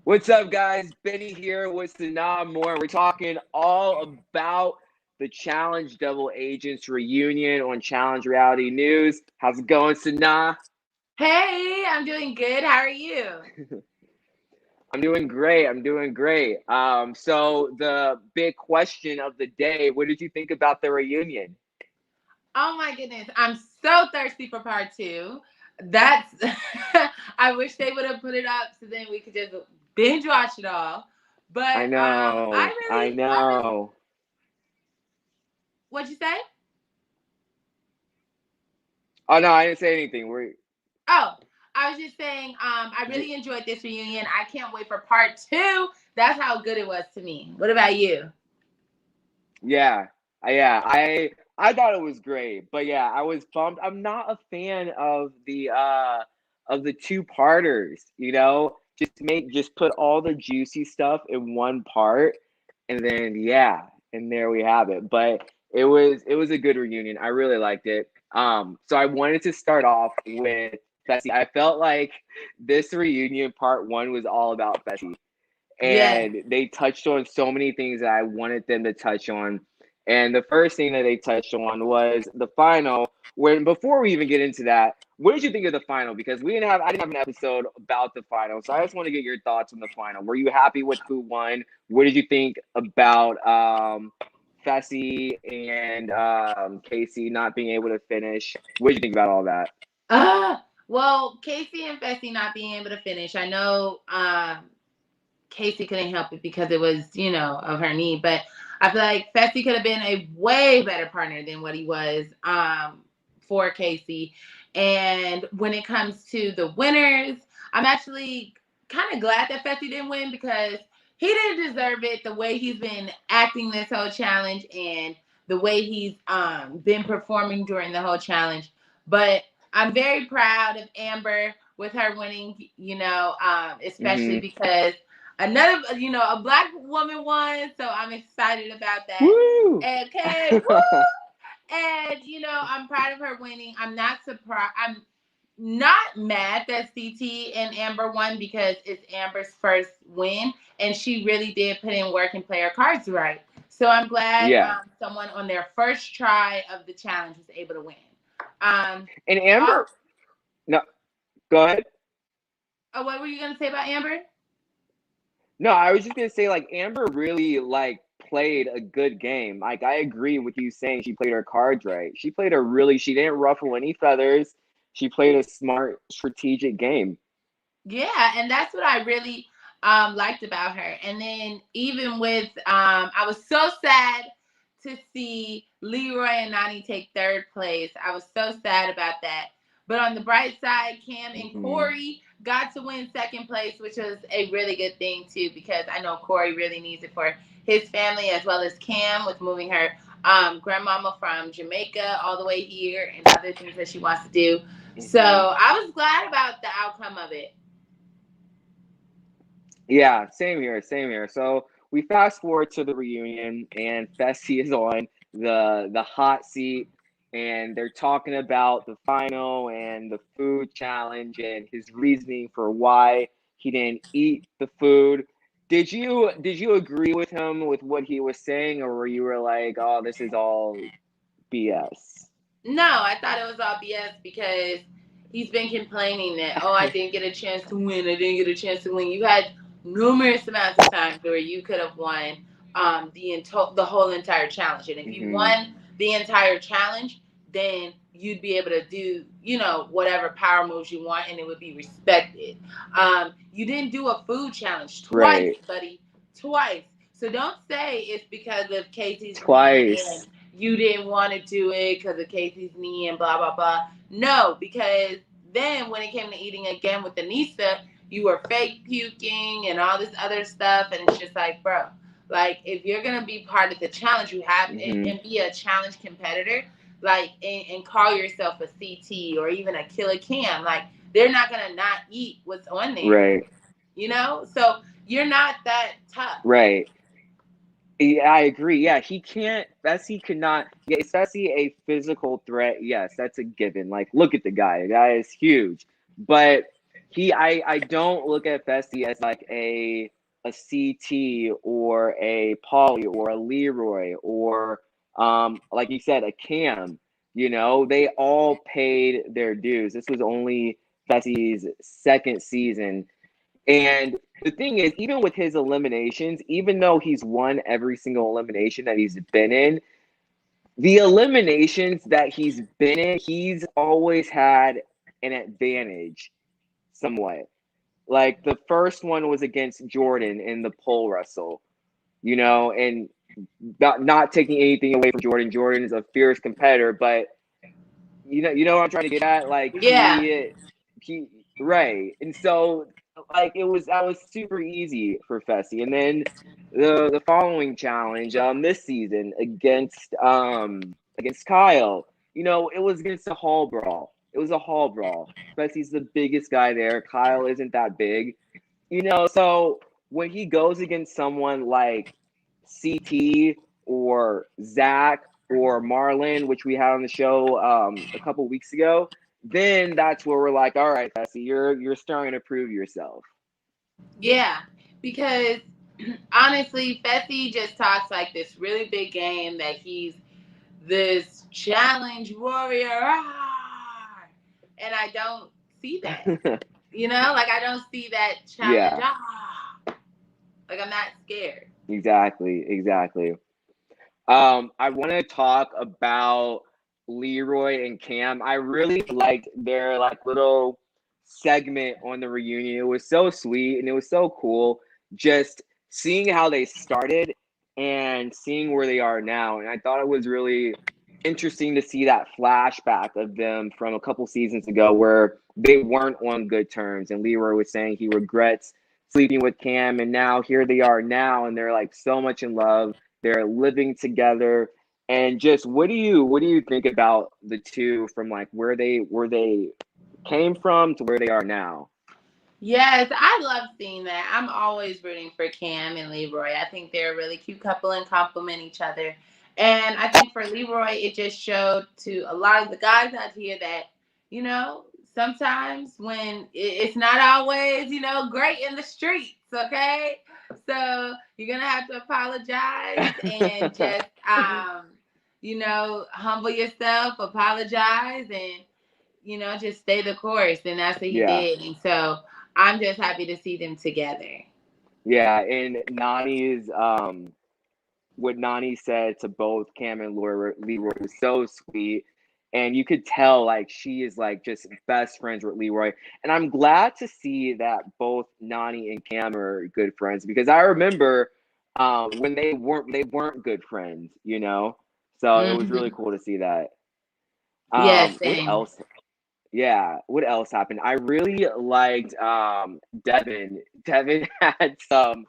What's up, guys? Benny here with Sanaa Moore. We're talking all about the Challenge Double Agents reunion on Challenge Reality News. How's it going, Sanaa? Hey, I'm doing good. How are you? I'm doing great. So the big question of the day, what did you think about the reunion? Oh my goodness, I'm so thirsty for part two. That's I wish they would have put it up so then we could just binge watch it all. But I know. I really, what'd you say? Oh, no, I didn't say anything. Oh, I was just saying, I really enjoyed this reunion. I can't wait for part two. That's how good it was to me. What about you? Yeah, I thought it was great, but yeah, I was bummed. I'm not a fan of the two-parters, just put all the juicy stuff in one part, and then and there we have it. But it was a good reunion. I really liked it. So I wanted to start off with Fessy. I felt like this reunion part one was all about Fessy, Yes. and they touched on so many things that I wanted them to touch on. And the first thing that they touched on was the final. When before we even get into that, what did you think of the final? Because I didn't have an episode about the final, so I just want to get your thoughts on the final. Were you happy with who won? What did you think about Fessy and Casey not being able to finish? What did you think about all that? Well, Casey and Fessy not being able to finish. I know Casey couldn't help it because it was, of her knee. But I feel like Fessy could have been a way better partner than what he was for Casey. And when it comes to the winners, I'm actually kind of glad that Fessy didn't win because he didn't deserve it the way he's been acting this whole challenge and the way he's been performing during the whole challenge. But I'm very proud of Amber with her winning, especially Mm-hmm. because another, a black woman won, so I'm excited about that. Woo! Okay, woo! And I'm proud of her winning. I'm not surprised. I'm not mad that CT and Amber won because it's Amber's first win, and she really did put in work and play her cards right. So I'm glad Yeah. someone on their first try of the challenge was able to win. And Oh, Amber, no, go ahead. what were you gonna say about Amber? No, I was just gonna say, like, Amber really played a good game. Like, I agree with you saying she played her cards right. She didn't ruffle any feathers. She played a smart, strategic game. Yeah, and that's what I really liked about her. And then even with I was so sad to see Leroy and Nani take third place. I was so sad about that. But on the bright side, Cam and Hmm. Corey got to win second place, which was a really good thing too, because I know Corey really needs it for his family as well as Cam with moving her grandmama from Jamaica all the way here and other things that she wants to do. So Hmm. I was glad about the outcome of it. Yeah, same here, same here. So we fast forward to the reunion, and Bessie is on the hot seat, and they're talking about the final and the food challenge and his reasoning for why he didn't eat the food. Did you agree with him with what he was saying, or were you were like, oh, this is all BS? No, I thought it was all BS because he's been complaining that, oh, I didn't get a chance to win. I didn't get a chance to win. You had numerous amounts of times where you could have won the whole entire challenge. And if you Hmm. won the entire challenge, then you'd be able to do, whatever power moves you want and it would be respected. You didn't do a food challenge twice, Right. buddy. Twice. So don't say it's because of Casey's knee and Twice. you didn't want to do it because of Casey's knee and blah, blah, blah. No, because then when it came to eating again with the knee stuff, you were fake puking and all this other stuff. And it's just like, bro, like if you're going to be part of the challenge, you have Hmm. and be a challenge competitor, like, and call yourself a CT or even a killer cam. Like, they're not going to not eat what's on there, Right. So you're not that tough. Right. Yeah, I agree. Yeah, he can't. Bessie could not. Yeah, is Bessie a physical threat? Yes, that's a given. Like, look at the guy. The guy is huge. But I don't look at Fessy as like a CT or a Polly or a Leroy or like you said, a Cam. You know, they all paid their dues. This was only Fessy's second season. And the thing is, even with his eliminations, even though he's won every single elimination that he's been in, the eliminations that he's been in, he's always had an advantage somewhat. Like the first one was against Jordan in the pole wrestle, you know, and not taking anything away from Jordan. Jordan is a fierce competitor, but you know what I'm trying to get at? Like Yeah. he right. And so like it was that was super easy for Fessy. And then the following challenge this season against Kyle, you know, it was against a hall brawl. It was a hall brawl. Fessy's the biggest guy there. Kyle isn't that big. You know, so when he goes against someone like CT or Zach or Marlon, which we had on the show a couple weeks ago, then that's where we're like, all right, Fessy, you're starting to prove yourself. Yeah. Because honestly, Fessy just talks like this really big game that he's this challenge warrior. And I don't see that. You know, like I don't see that challenge. Yeah, Like I'm not scared. exactly. I want to talk about Leroy and Cam. I really liked their like little segment on the reunion. It was so sweet and it was so cool just seeing how they started and seeing where they are now. And I thought it was really interesting to see that flashback of them from a couple seasons ago where they weren't on good terms. And Leroy was saying he regrets sleeping with Cam, and now here they are now, and they're like so much in love. They're living together. And just what do you think about the two from like where they came from to where they are now? Yes, I love seeing that. I'm always rooting for Cam and Leroy. I think they're a really cute couple and complement each other. And I think for Leroy, it just showed to a lot of the guys out here that, you know, sometimes when it's not always, you know, great in the streets, okay? So you're going to have to apologize and just, you know, humble yourself, apologize, and you know, just stay the course. And that's what he Yeah. did. And so I'm just happy to see them together. Yeah. And Nani's what Nani said to both Cam and Leroy was so sweet. And you could tell like she is like just best friends with Leroy. And I'm glad to see that both Nani and Cam are good friends because I remember when they weren't good friends, you know? So it was really Mm-hmm. cool to see that. Yes, What same. else? Yeah, what else happened? I really liked Devin. Devin had some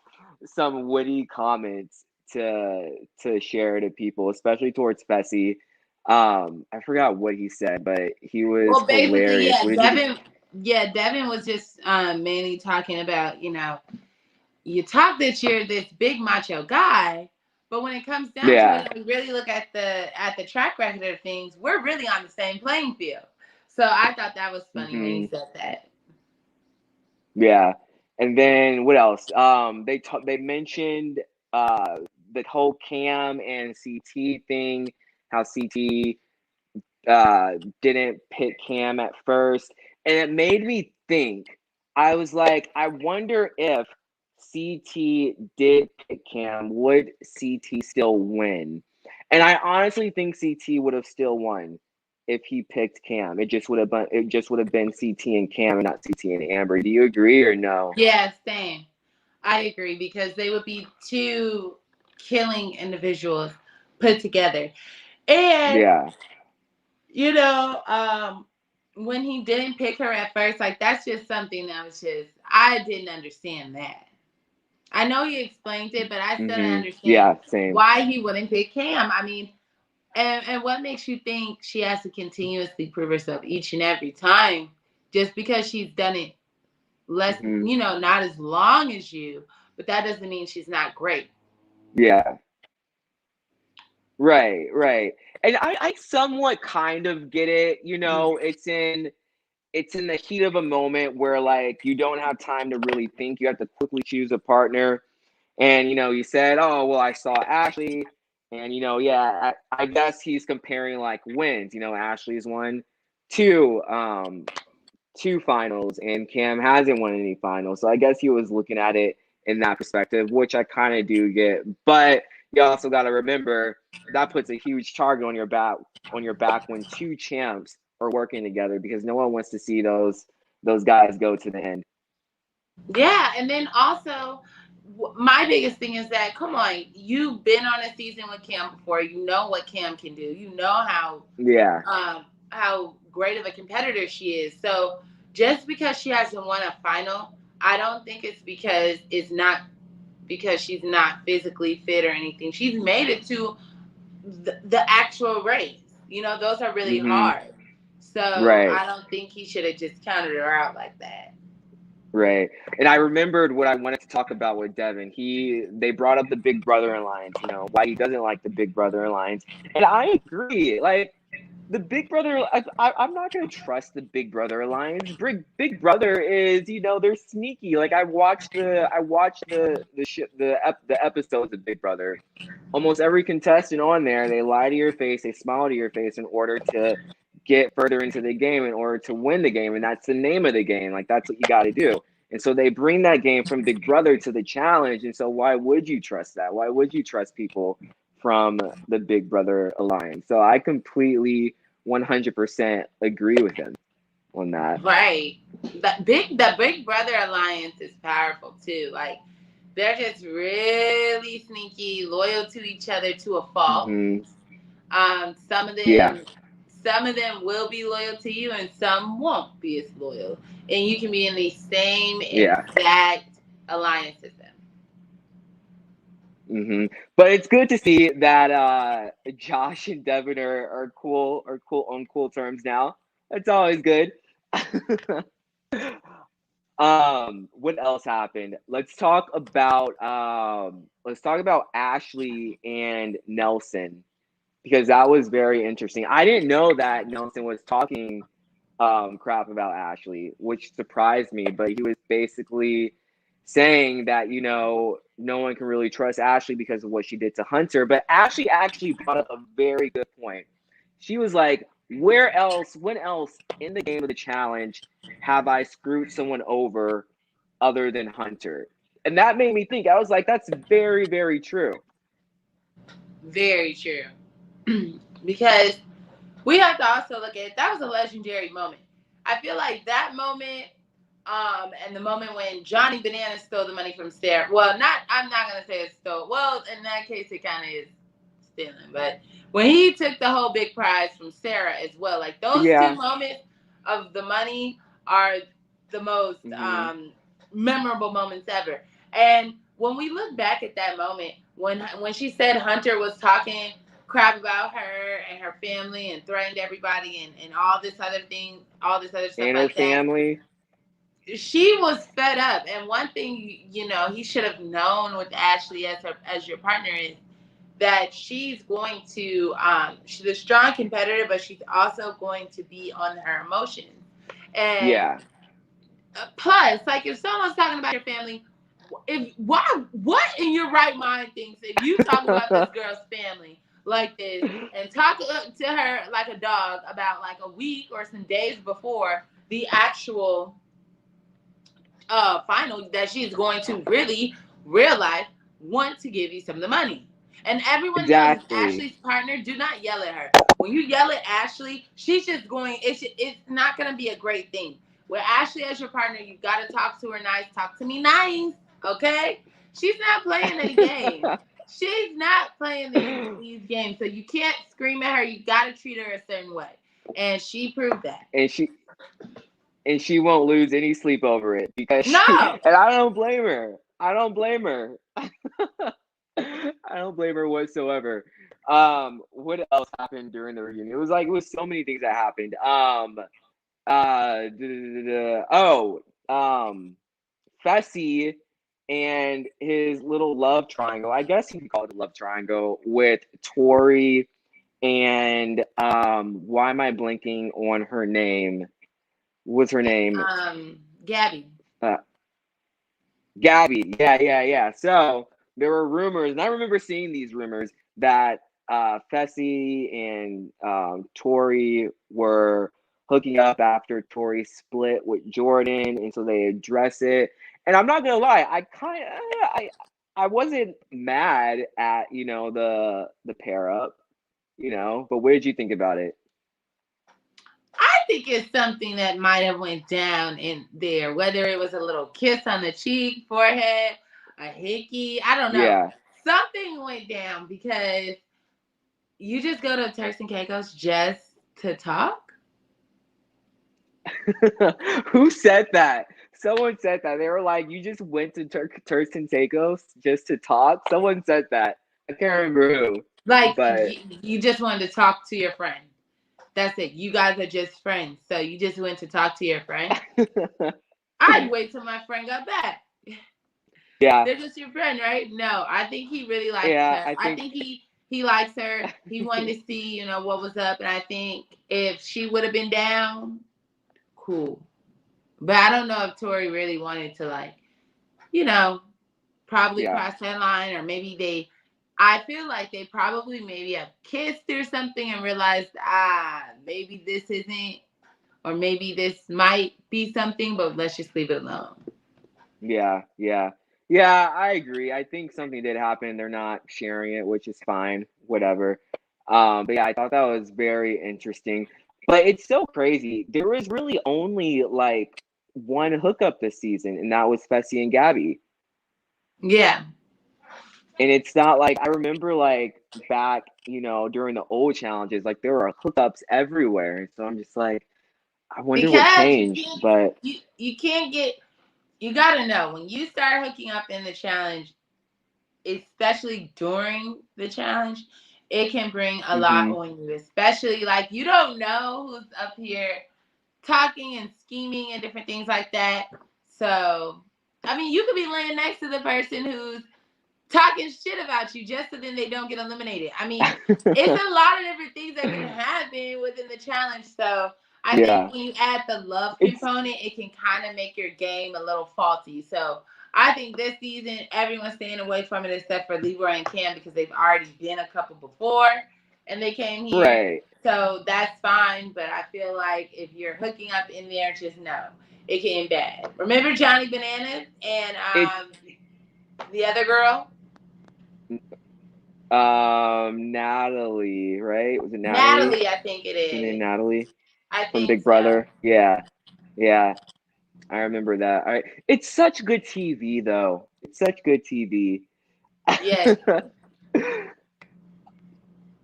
witty comments to share to people, especially towards Fessy. I forgot what he said, but he was Well, basically, hilarious. What did he? Devin was just mainly talking about, you know, you talk that you're this big macho guy, but when it comes down to Yeah. it, and we really look at the track record of things, we're really on the same playing field. So I thought that was funny when he Hmm. said that. Yeah. And then what else? They mentioned the whole Cam and CT thing, how CT didn't pick Cam at first. And it made me think. I was like, I wonder if CT did pick Cam, would CT still win? And I honestly think CT would have still won if he picked Cam. It just would have been CT and Cam and not CT and Amber. Do you agree or no? Yeah, same. I agree because they would be two killing individuals put together. And Yeah. you know, when he didn't pick her at first, like that's just something that was just I didn't understand that. I know he explained it, but I still don't understand Yeah, same. why he wouldn't pick Cam. I mean, and what makes you think she has to continuously prove herself each and every time just because she's done it less, Hmm. you know, not as long as you, but that doesn't mean she's not great. Yeah. Right. And I somewhat kind of get it. You know, it's in the heat of a moment where like you don't have time to really think. You have to quickly choose a partner. And you said, "Oh, well, I saw Ashley." And yeah, I guess he's comparing like wins. Ashley's won two two finals, and Cam hasn't won any finals. So I guess he was looking at it in that perspective, which I kind of do get. But you also got to remember that puts a huge target on your back when two champs are working together, because no one wants to see those guys go to the end. Yeah, and then also my biggest thing is that, come on, you've been on a season with Cam before. You know what Cam can do. You know Yeah. how great of a competitor she is. So just because she hasn't won a final, I don't think it's not because she's not physically fit or anything. She's made it to the actual race. Those are really Mm-hmm. hard. So Right. I don't think he should have just counted her out like that. Right. And I remembered what I wanted to talk about with Devon. They brought up the Big Brother Alliance, why he doesn't like the Big Brother Alliance. And I agree. Like the Big Brother, I'm not going to trust the Big Brother Alliance. Big Brother is, they're sneaky. Like I watched the episodes of Big Brother. Almost every contestant on there, they lie to your face, they smile to your face in order to get further into the game, in order to win the game. And that's the name of the game. Like that's what you got to do. And so they bring that game from Big Brother to the challenge. And so why would you trust that? Why would you trust people from the Big Brother Alliance? So I completely 100% agree with him on that. Right. The Big Brother Alliance is powerful too. Like they're just really sneaky, loyal to each other to a fault. Mm-hmm. Some of them Yeah. some of them will be loyal to you and some won't be as loyal. And you can be in the same exact alliance as them. Mm-hmm. But it's good to see that Josh and Devin are cool on cool terms now. That's always good. What else happened? Let's talk about Ashley and Nelson, because that was very interesting. I didn't know that Nelson was talking crap about Ashley, which surprised me, but he was basically saying that, no one can really trust Ashley because of what she did to Hunter. But Ashley actually brought up a very good point. She was like, when else in the game of the challenge have I screwed someone over other than Hunter? And that made me think. I was like, that's very, very true. Very true. Because we have to also look at that was a legendary moment. I feel like that moment, and the moment when Johnny Bananas stole the money from Sarah. Well, I'm not gonna say it stole. Well, in that case, it kind of is stealing. But when he took the whole big prize from Sarah as well, like those two moments of the money are the most memorable moments ever. And when we look back at that moment, when she said Hunter was talking crap about her and her family and threatened everybody and all this other thing, all this other stuff and like her family. She was fed up. And one thing, he should have known with Ashley as your partner is that she's going to, she's a strong competitor, but she's also going to be on her emotions. And plus, like if someone's talking about your family, what in your right mind thinks if you talk about this girl's family like this and talk to her like a dog about like a week or some days before the actual final that she's going to really real life want to give you some of the money. And everyone that is Ashley's partner, do not yell at her. When you yell at Ashley, she's just going, it's not going to be a great thing. With Ashley as your partner, you got to talk to her nice. Talk to me nice, okay? She's not playing any games. She's not playing these games. So you can't scream at her. You got to treat her a certain way. And she proved that. And she won't lose any sleep over it, because and I don't blame her. I don't blame her. I don't blame her whatsoever. What else happened during the reunion? It was so many things that happened. Fessy and his little love triangle. I guess you could call it a love triangle with Tori and why am I blanking on her name? What's her name? Gabby. Uh, Gabby. Yeah. So there were rumors, and I remember seeing these rumors that Fessy and Tori were hooking up after Tori split with Jordan, and so they address it. And I'm not gonna lie, I wasn't mad at the pair up, but what did you think about it? I think it's something that might have went down in there, whether it was a little kiss on the cheek, forehead, a hickey. I don't know. Yeah. Something went down because you just go to Turks and Caicos just to talk. Who said that? Someone said that. They were like, you just went to Turks and Caicos just to talk? Someone said that. I can't remember who. Like But you just wanted to talk to your friend. That's it. You guys are just friends. So you just went to talk to your friend. I'd wait till my friend got back. Yeah. They're just your friend, right? No, I think he really likes Yeah, her. I think he likes her. He wanted to see, what was up. And I think if she would have been down, cool. But I don't know if Tori really wanted to probably yeah. cross that line, or maybe I feel like they probably maybe have kissed or something and realized, maybe this isn't, or maybe this might be something, but let's just leave it alone. Yeah. Yeah, I agree. I think something did happen. They're not sharing it, which is fine. Whatever. But yeah, I thought that was very interesting. But it's so crazy. There was really only like one hookup this season, and that was Fessy and Gabby. Yeah. And it's not like I remember like back, during the old challenges, like there were hookups everywhere. So I'm just like, I wonder what Because changed. But you can't get, you gotta know when you start hooking up in the challenge, especially during the challenge, it can bring a lot mhm. on you. Especially like you don't know who's up here talking and scheming and different things like that. So I mean, you could be laying next to the person who's talking shit about you just so then they don't get eliminated. I mean, it's a lot of different things that can happen within the challenge. So I think Yeah. when you add the love It's component, it can kind of make your game a little faulty. So I think this season, everyone's staying away from it except for Leroy and Cam because they've already been a couple before and they came here. right. So that's fine. But I feel like if you're hooking up in there, just know it can end bad. Remember Johnny Bananas and It's the other girl? Natalie, right? Was it Natalie? Natalie, I think it Her name is. Natalie I from think Big so. Brother. Yeah. Yeah. I remember that. It's such good TV though. It's such good TV. Yes.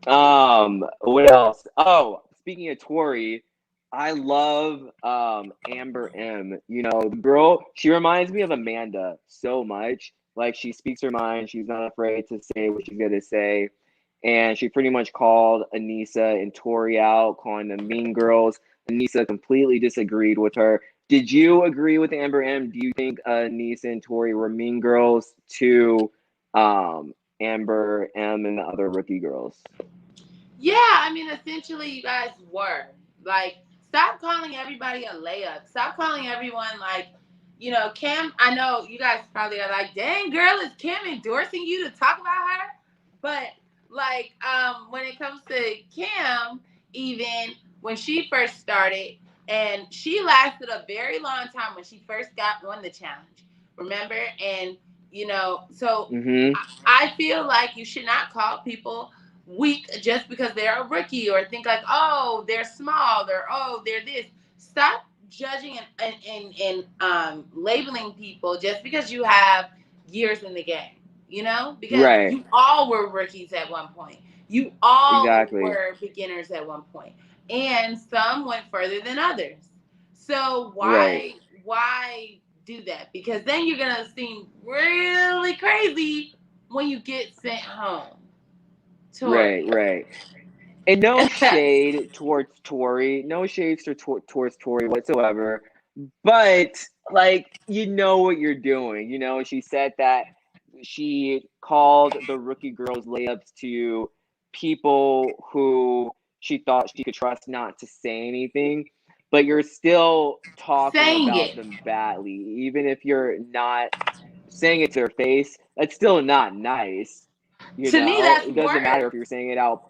What else? Oh, speaking of Tori, I love Amber M. The girl, she reminds me of Amanda so much. Like she speaks her mind, she's not afraid to say what she's gonna say. And she pretty much called Anissa and Tori out, calling them mean girls. Anissa completely disagreed with her. Did you agree with Amber M? Do you think Anissa and Tori were mean girls to Amber M and the other rookie girls? Yeah, I mean, essentially, you guys were. Like, stop calling everybody a layup. Stop calling everyone, like, Cam. I know you guys probably are like, dang, girl, is Cam endorsing you to talk about her? But, like, when it comes to Cam, even when she first started, and she lasted a very long time when she first won the challenge, remember? And, so Mm-hmm. I feel like you should not call people weak just because they're a rookie, or think like, oh, they're small, or oh, they're this. Stop judging and labeling people just because you have years in the game, because Right. you all were rookies at one point. You all Exactly. were beginners at one point, and some went further than others. So Right. why do that? Because then you're gonna seem really crazy when you get sent home. Right. Tori. Right. And no shade towards Tori. No shades towards Tori whatsoever. But like you know what you're doing. She said that she called the rookie girls layups to people who she thought she could trust not to say anything. but you're still talking saying about it. them badly, even if you're not saying it to their face. That's still not nice. To me, that's It doesn't matter worse. if you're saying it out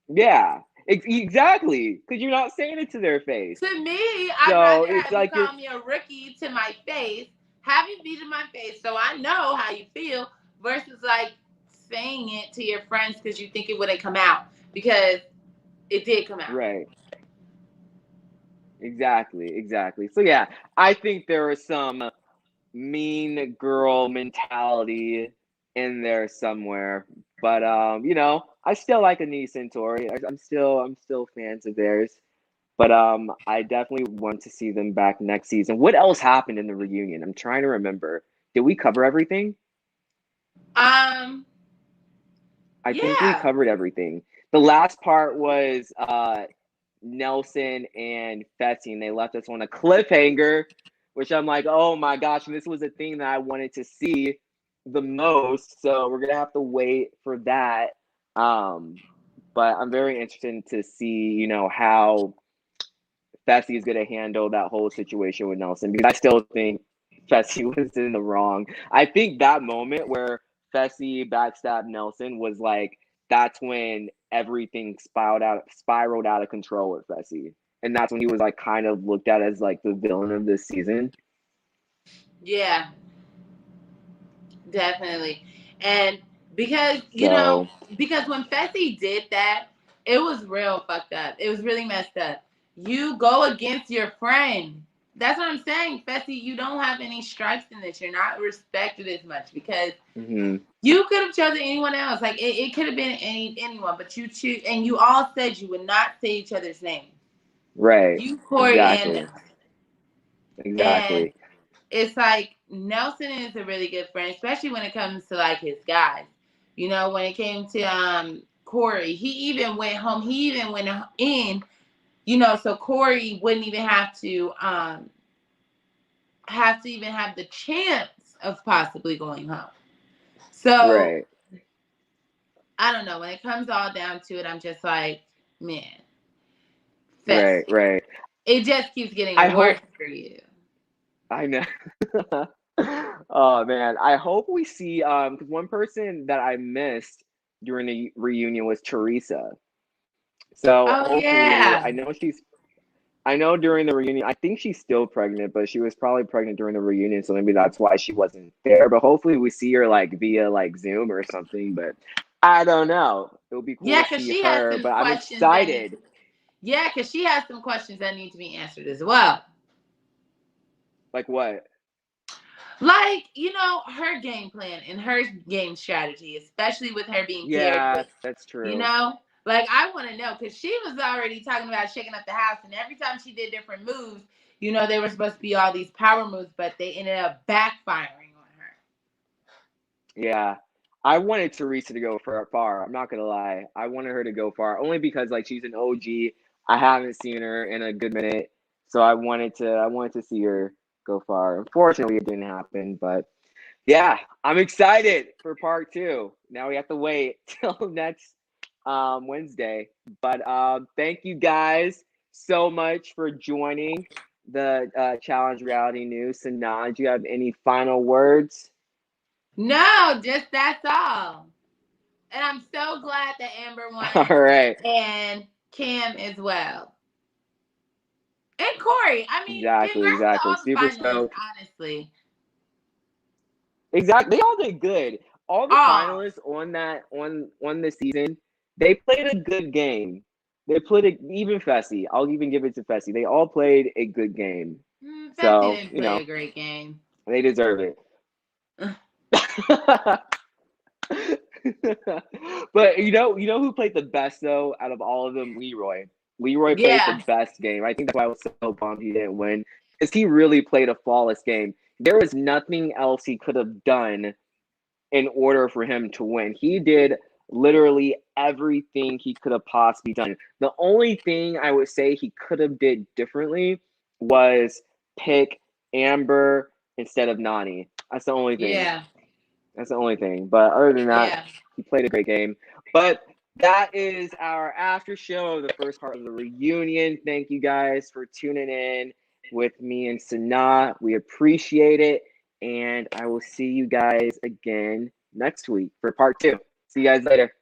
Yeah, exactly, because you're not saying it to their face. To me, I'd So rather it's have you like you're call me a rookie to my face, have you beat in my face so I know how you feel, versus like saying it to your friends because you think it wouldn't come out. Because it did come out. right. Exactly. So yeah, I think there was some mean girl mentality in there somewhere. But I still like Anise and Tori. I'm still fans of theirs. But I definitely want to see them back next season. What else happened in the reunion? I'm trying to remember. Did we cover everything? Um, I think we yeah. covered everything. The last part was Nelson and Fessy, and they left us on a cliffhanger, which I'm like, oh my gosh, and this was a thing that I wanted to see the most. So we're gonna have to wait for that. But I'm very interested to see, how Fessy is gonna handle that whole situation with Nelson, because I still think Fessy was in the wrong. I think that moment where Fessy backstabbed Nelson was like, that's when everything spiraled out of control with Fessy. And that's when he was like kind of looked at as like the villain of this season. Yeah, definitely. And because, So because when Fessy did that, it was real fucked up. It was really messed up. You go against your friend. That's what I'm saying. Fessy, you don't have any stripes in this. You're not respected as much because you could have chosen anyone else. Like it could have been anyone, but you choose, and you all said you would not say each other's name. right. You, Corey, and Exactly. Nelson. And Exactly. it's like Nelson is a really good friend, especially when it comes to like his guys. When it came to Corey, he even went home. He even went in. So Corey wouldn't even have to even have the chance of possibly going home. So Right. I don't know. When it comes all down to it, I'm just like, man, Right. Fessy. Right. It just keeps I getting worse hope for you. I know. Oh man, I hope we see because one person that I missed during the reunion was Teresa. So Oh hopefully, yeah. I know during the reunion, I think she's still pregnant, but she was probably pregnant during the reunion, so maybe that's why she wasn't there. But hopefully we see her like via like Zoom or something, but I don't know. It would be cool Yeah, to because see she has her, some but I'm questions that need excited. to. Yeah, because she has some questions that need to be answered as well. Like what? Like, her game plan and her game strategy, especially with her being paired Yeah, with, that's you true. know? Like, I want to know because she was already talking about shaking up the house, and every time she did different moves, they were supposed to be all these power moves, but they ended up backfiring on her. Yeah. I wanted Teresa to go far. I'm not gonna lie. I wanted her to go far only because like she's an OG. I haven't seen her in a good minute, so I wanted to see her go far. Unfortunately, it didn't happen, but yeah, I'm excited for part two. Now we have to wait till next Wednesday. But thank you guys so much for joining the Challenge Reality News. Sanaa, do you have any final words? No, just that's all. And I'm so glad that Amber All won right. and Cam as well. And Corey. I mean, congrats to Exactly. all the Super finalists, stoked. honestly. Exactly. They all did good. All the Oh, finalists on the season, they played a good game. They played even Fessy. I'll even give it to Fessy. They all played a good game. Bessie So, didn't play a great game. they deserve it. But you know who played the best though out of all of them? Leroy. Leroy played the Yeah. best game. I think that's why I was so bummed he didn't win. Because he really played a flawless game. There was nothing else he could have done in order for him to win. He did literally everything he could have possibly done. The only thing I would say he could have did differently was pick Amber instead of Nani. That's the only thing. Yeah. That's the only thing. But other than that, Yeah. he played a great game. But that is our after show of the first part of the reunion. Thank you guys for tuning in with me and Sanaa. We appreciate it. And I will see you guys again next week for part 2. See you guys later.